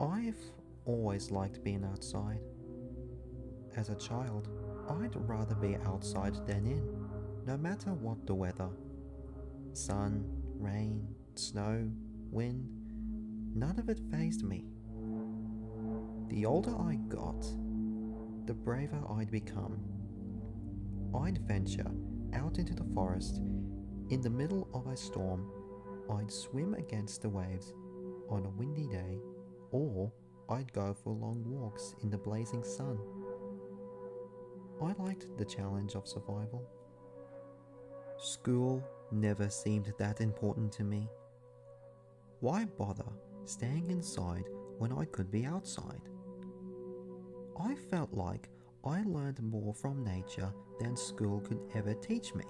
I've always liked being outside. As a child, I'd rather be outside than in, no matter what the weather. Sun, rain, snow, wind, none of it fazed me. The older I got, the braver I'd become. I'd venture out into the forest in the middle of a storm. I'd swim against the waves on a windy day, or I'd go for long walks in the blazing sun. I liked the challenge of survival. School never seemed that important to me. Why bother staying inside when I could be outside? I felt like I learned more from nature than school could ever teach me.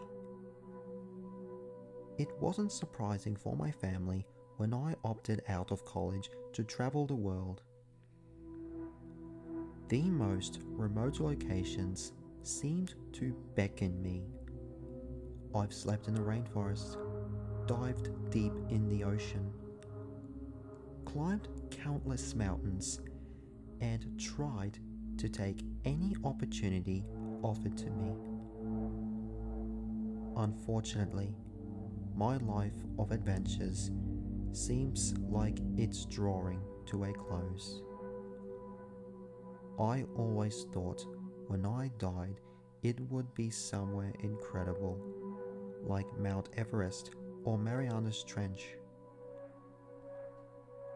It wasn't surprising for my family when I opted out of college to travel the world. The most remote locations seemed to beckon me. I've slept in the rainforest, dived deep in the ocean, climbed countless mountains, and tried to take any opportunity offered to me. Unfortunately, my life of adventures seems like it's drawing to a close. I always thought when I died it would be somewhere incredible, like Mount Everest or Mariana's Trench.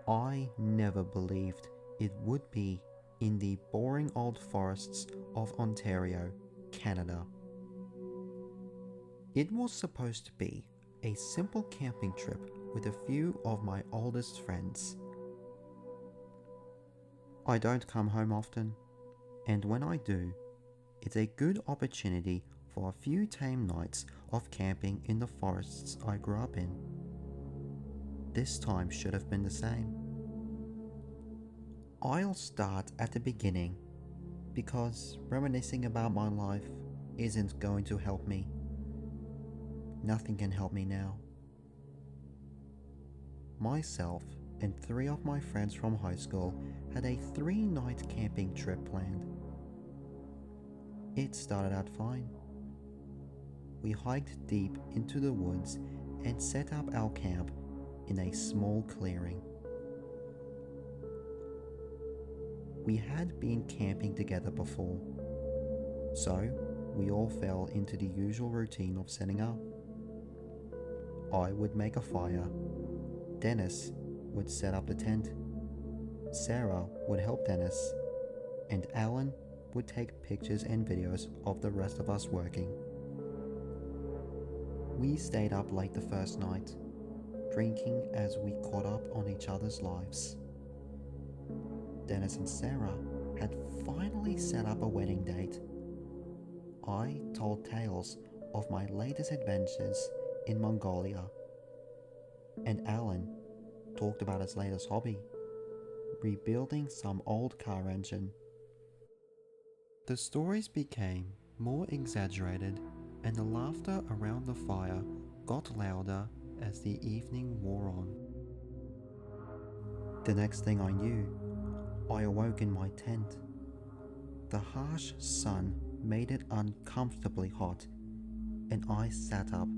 I never believed it would be in the boring old forests of Ontario, Canada. It was supposed to be a simple camping trip with a few of my oldest friends. I don't come home often, and when I do, it's a good opportunity for a few tame nights of camping in the forests I grew up in. This time should have been the same. I'll start at the beginning, because reminiscing about my life isn't going to help me. Nothing can help me now. Myself and 3 of my friends from high school had a 3-night camping trip planned. It started out fine. We hiked deep into the woods and set up our camp in a small clearing. We had been camping together before, so we all fell into the usual routine of setting up. I would make a fire, Dennis would set up the tent, Sarah would help Dennis, and Alan would take pictures and videos of the rest of us working. We stayed up late the first night, drinking as we caught up on each other's lives. Dennis and Sarah had finally set up a wedding date. I told tales of my latest adventures in Mongolia, and Alan talked about his latest hobby, rebuilding some old car engine. The stories became more exaggerated, and the laughter around the fire got louder as the evening wore on. The next thing I knew, I awoke in my tent. The harsh sun made it uncomfortably hot, and I sat up,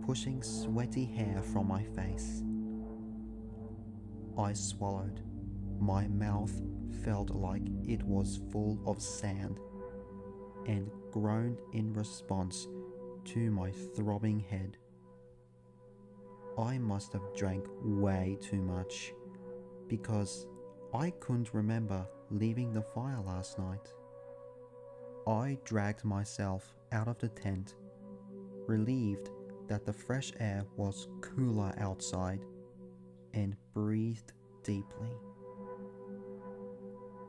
pushing sweaty hair from my face. I swallowed. My mouth felt like it was full of sand, and groaned in response to my throbbing head. I must have drank way too much, because I couldn't remember leaving the fire last night. I dragged myself out of the tent, relieved that the fresh air was cooler outside, and breathed deeply.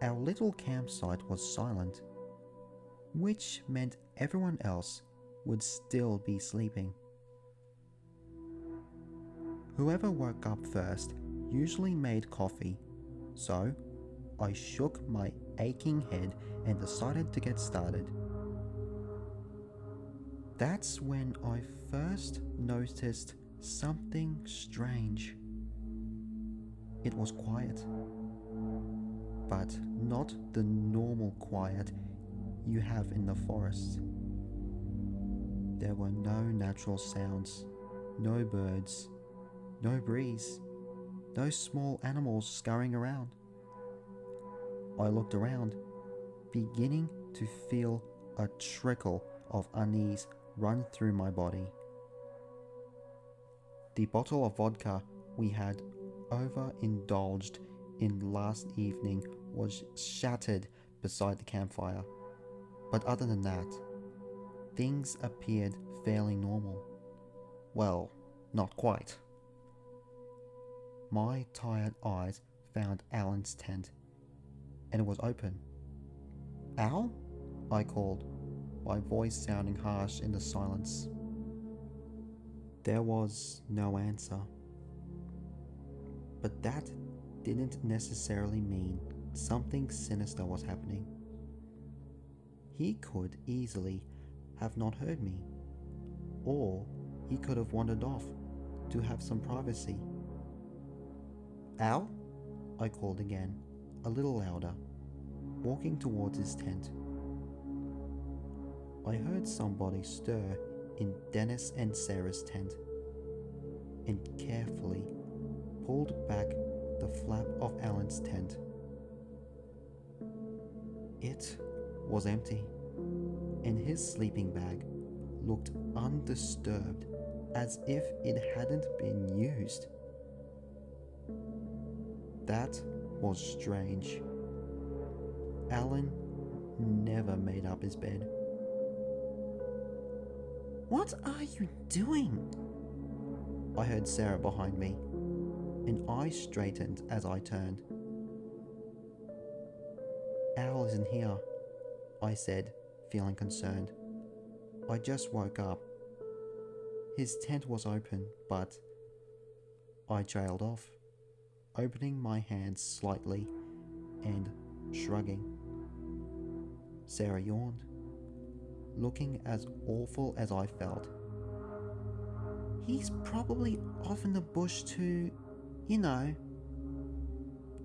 Our little campsite was silent, which meant everyone else would still be sleeping. Whoever woke up first usually made coffee, so I shook my aching head and decided to get started. That's when I first noticed something strange. It was quiet. but not the normal quiet you have in the forest. There were no natural sounds, no birds, no breeze, no small animals scurrying around. I looked around, beginning to feel a trickle of unease run through my body. The bottle of vodka we had overindulged in last evening was shattered beside the campfire, but other than that, things appeared fairly normal. Well, not quite. My tired eyes found Alan's tent, and it was open. "Al?" I called, my voice sounding harsh in the silence. There was no answer. But that didn't necessarily mean something sinister was happening. He could easily have not heard me, or he could have wandered off to have some privacy. "Al?" I called again, a little louder, walking towards his tent. I heard somebody stir in Dennis and Sarah's tent, and carefully pulled back the flap of Alan's tent. It was empty, and his sleeping bag looked undisturbed, as if it hadn't been used. That was strange. Alan never made up his bed. "What are you doing?" I heard Sarah behind me, and I straightened as I turned. "Al isn't here," I said, feeling concerned. "I just woke up. His tent was open, but..." I trailed off, opening my hands slightly and shrugging. Sarah yawned, looking as awful as I felt. "He's probably off in the bush to,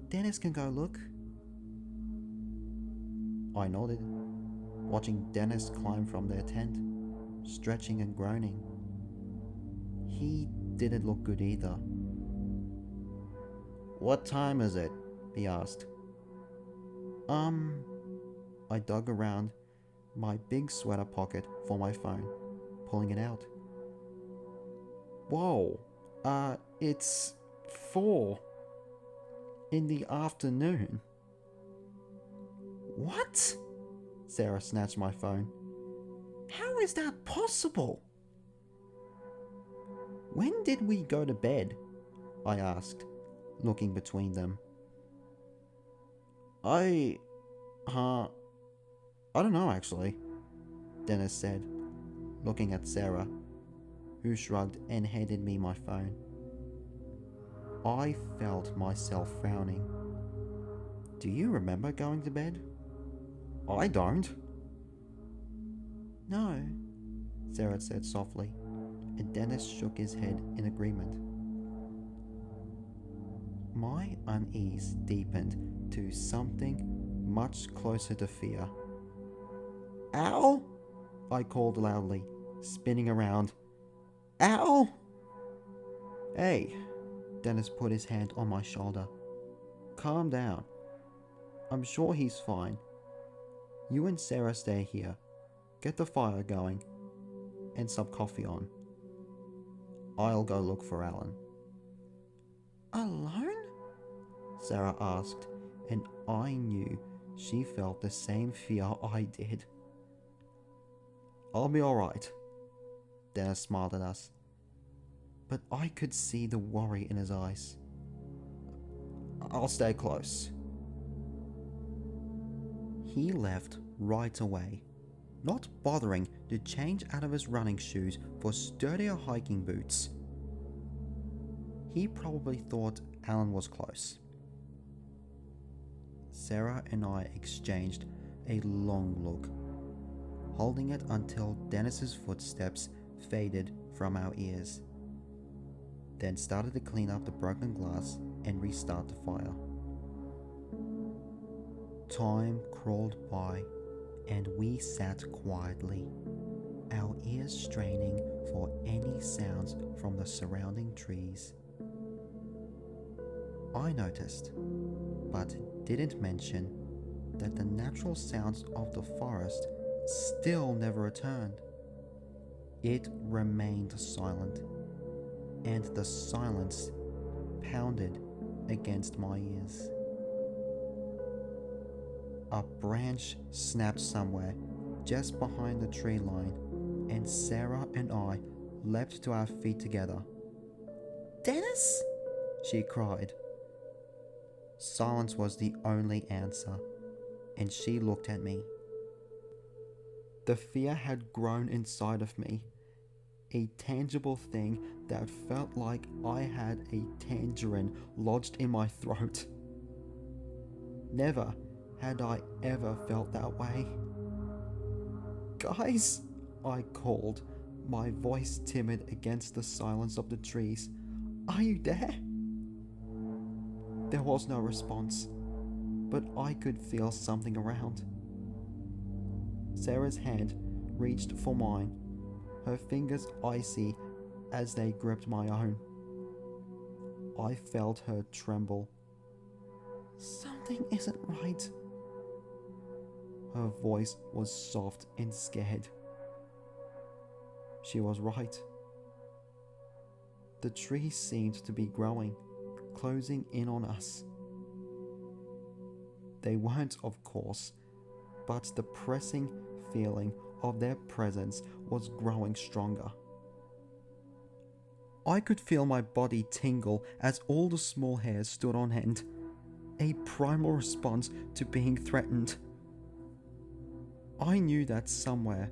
Dennis can go look." I nodded, watching Dennis climb from their tent, stretching and groaning. He didn't look good either. "What time is it?" he asked. I dug around my big sweater pocket for my phone, pulling it out. "Whoa, it's 4 in the afternoon." "What?" Sarah snatched my phone. "How is that possible?" "When did we go to bed?" I asked, looking between them. I don't know actually," Dennis said, looking at Sarah, who shrugged and handed me my phone. I felt myself frowning. "Do you remember going to bed?" "I don't." "No," Sarah said softly, and Dennis shook his head in agreement. My unease deepened to something much closer to fear. "Al?" I called loudly, spinning around. "Al?" "Hey," Dennis put his hand on my shoulder. "Calm down. I'm sure he's fine. You and Sarah stay here. Get the fire going and some coffee on. I'll go look for Alan." "Alone?" Sarah asked, and I knew she felt the same fear I did. "I'll be alright," Dennis smiled at us, but I could see the worry in his eyes. "I'll stay close." He left right away, not bothering to change out of his running shoes for sturdier hiking boots. He probably thought Alan was close. Sarah and I exchanged a long look, holding it until Dennis's footsteps faded from our ears, then started to clean up the broken glass and restart the fire. Time crawled by, and we sat quietly, our ears straining for any sounds from the surrounding trees. I noticed, but didn't mention, that the natural sounds of the forest still never returned. It remained silent, and the silence pounded against my ears. A branch snapped somewhere just behind the tree line, and Sarah and I leapt to our feet together. "Dennis!" she cried. Silence was the only answer, and she looked at me. The fear had grown inside of me, a tangible thing that felt like I had a tangerine lodged in my throat. Never had I ever felt that way. "Guys," I called, my voice timid against the silence of the trees. "Are you there?" There was no response, but I could feel something around. Sarah's hand reached for mine, her fingers icy as they gripped my own. I felt her tremble. "Something isn't right." Her voice was soft and scared. She was right. The trees seemed to be growing, closing in on us. They weren't, of course, but the pressing feeling of their presence was growing stronger. I could feel my body tingle as all the small hairs stood on end, a primal response to being threatened. I knew that somewhere,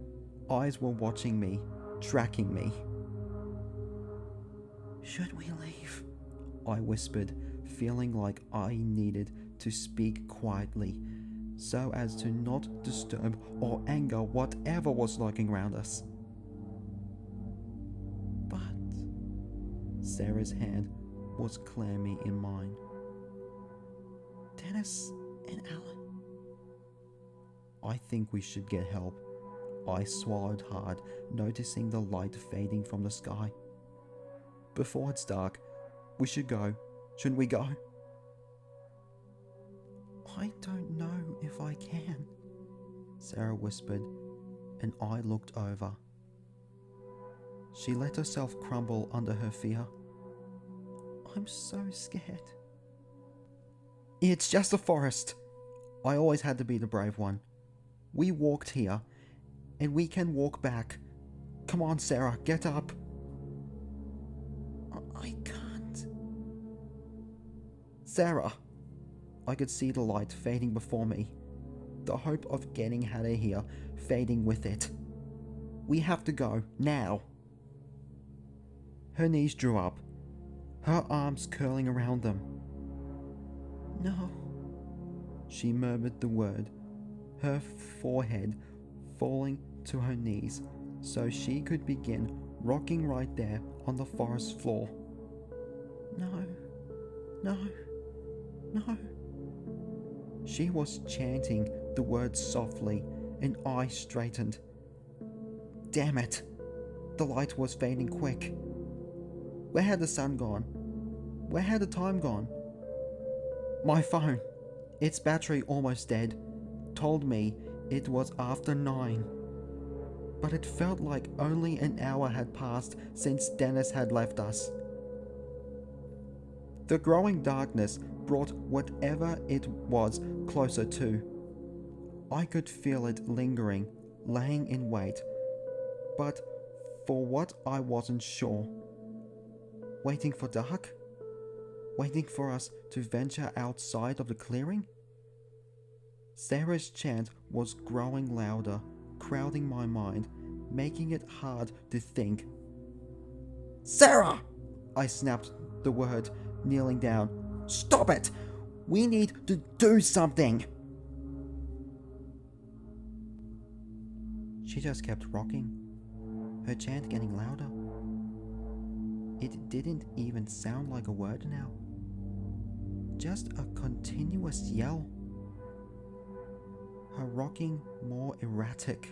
eyes were watching me, tracking me. "Should we leave?" I whispered, feeling like I needed to speak quietly, so as to not disturb or anger whatever was lurking around us. But Sarah's hand was clammy in mine. "Dennis and Alan." "I think we should get help." I swallowed hard, noticing the light fading from the sky. "Before it's dark, we should go. Shouldn't we go?" "I don't know if I can," Sarah whispered, and I looked over. She let herself crumble under her fear. "I'm so scared." "It's just a forest." I always had to be the brave one. "We walked here, and we can walk back. Come on, Sarah, get up." I can't." "Sarah!" I could see the light fading before me, the hope of getting out of here fading with it. "We have to go, now." Her knees drew up, her arms curling around them. "No." She murmured the word, her forehead falling to her knees so she could begin rocking right there on the forest floor. "No, no, no." She was chanting the words softly, and I straightened. Damn it! The light was fading quick. Where had the sun gone? Where had the time gone? My phone, its battery almost dead, told me it was after 9. But it felt like only an hour had passed since Dennis had left us. The growing darkness brought whatever it was closer too. I could feel it lingering, laying in wait, but for what I wasn't sure. Waiting for dark? Waiting for us to venture outside of the clearing? Sarah's chant was growing louder, crowding my mind, making it hard to think. "Sarah!" I snapped the word, kneeling down. "Stop it! We need to do something!" She just kept rocking, her chant getting louder. It didn't even sound like a word now, just a continuous yell. her rocking more erratic.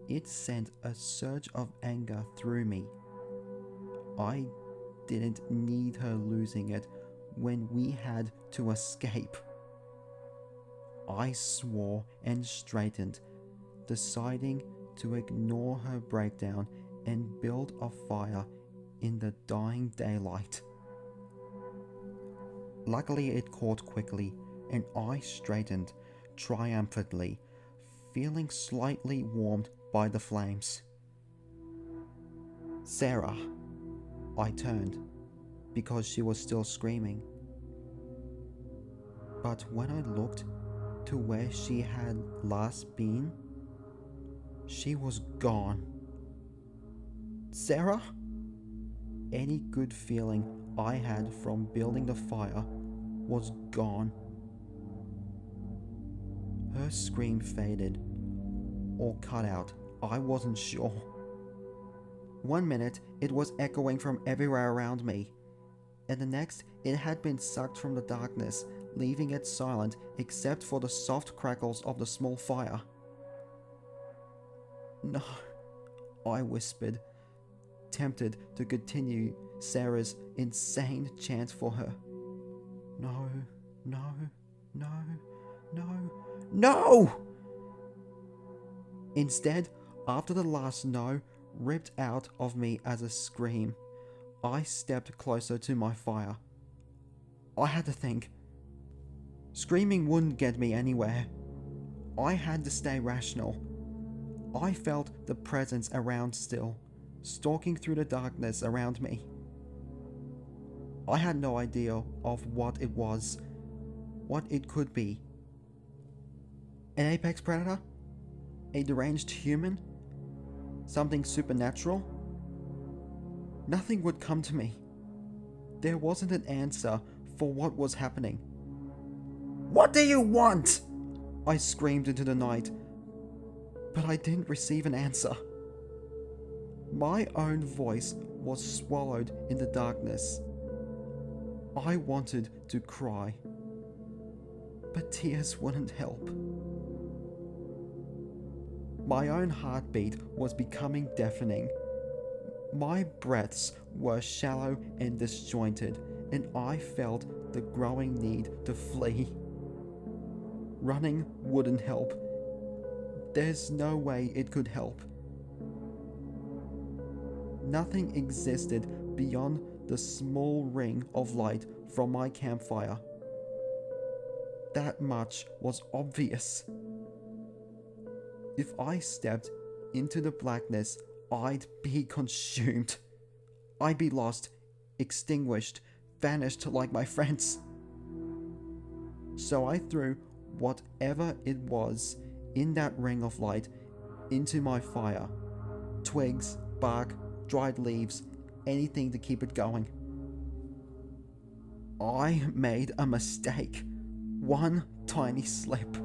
It sent a surge of anger through me. I didn't need her losing it when we had to escape. I swore and straightened, deciding to ignore her breakdown and build a fire in the dying daylight. Luckily, it caught quickly, and I straightened triumphantly, feeling slightly warmed by the flames. "Sarah," I turned, because she was still screaming. But when I looked to where she had last been, she was gone. "Sarah?" Any good feeling I had from building the fire was gone. Her scream faded, or cut out, I wasn't sure. 1 minute it was echoing from everywhere around me, and the next it had been sucked from the darkness, leaving it silent except for the soft crackles of the small fire. "No," I whispered, tempted to continue Sarah's insane chant for her. "No, no, no, no, no!" Instead, after the last no ripped out of me as a scream, I stepped closer to my fire. I had to think. Screaming wouldn't get me anywhere. I had to stay rational. I felt the presence around still, stalking through the darkness around me. I had no idea of what it was, what it could be. An apex predator? A deranged human? Something supernatural? Nothing would come to me. There wasn't an answer for what was happening. "What do you want?" I screamed into the night, but I didn't receive an answer. My own voice was swallowed in the darkness. I wanted to cry, but tears wouldn't help. My own heartbeat was becoming deafening. My breaths were shallow and disjointed, and I felt the growing need to flee. Running wouldn't help. There's no way it could help. Nothing existed beyond the small ring of light from my campfire. That much was obvious. If I stepped into the blackness, I'd be consumed. I'd be lost, extinguished, vanished like my friends. So I threw whatever it was in that ring of light into my fire. Twigs, bark, dried leaves, anything to keep it going. I made a mistake. One tiny slip.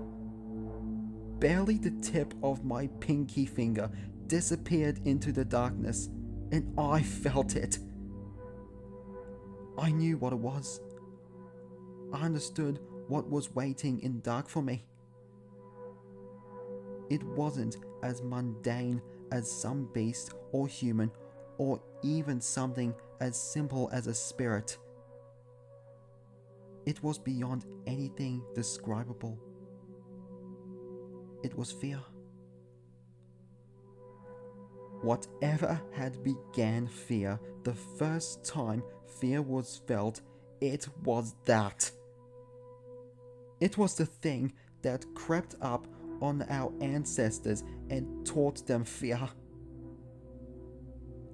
Barely the tip of my pinky finger disappeared into the darkness, and I felt it. I knew what it was. I understood what was waiting in dark for me. It wasn't as mundane as some beast or human, or even something as simple as a spirit. It was beyond anything describable. It was fear. Whatever had began fear the first time fear was felt, it was that. It was the thing that crept up on our ancestors and taught them fear.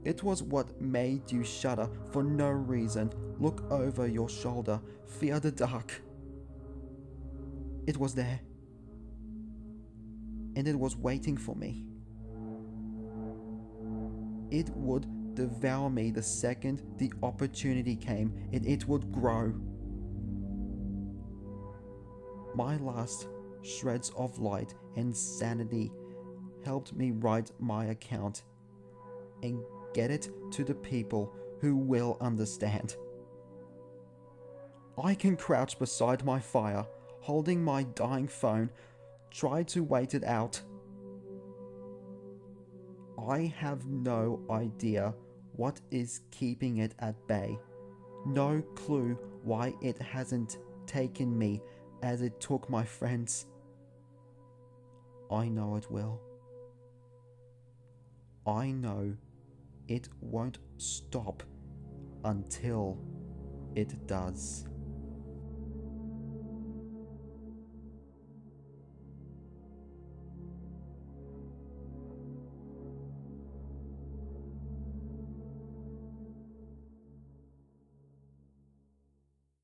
It was what made you shudder for no reason, look over your shoulder, fear the dark. It was there. And it was waiting for me. It would devour me the second the opportunity came, and it would grow. My last shreds of light and sanity helped me write my account and get it to the people who will understand. I can crouch beside my fire, holding my dying phone, Try to wait it out. I have no idea what is keeping it at bay. No clue why it hasn't taken me as it took my friends. I know it will. I know it won't stop until it does.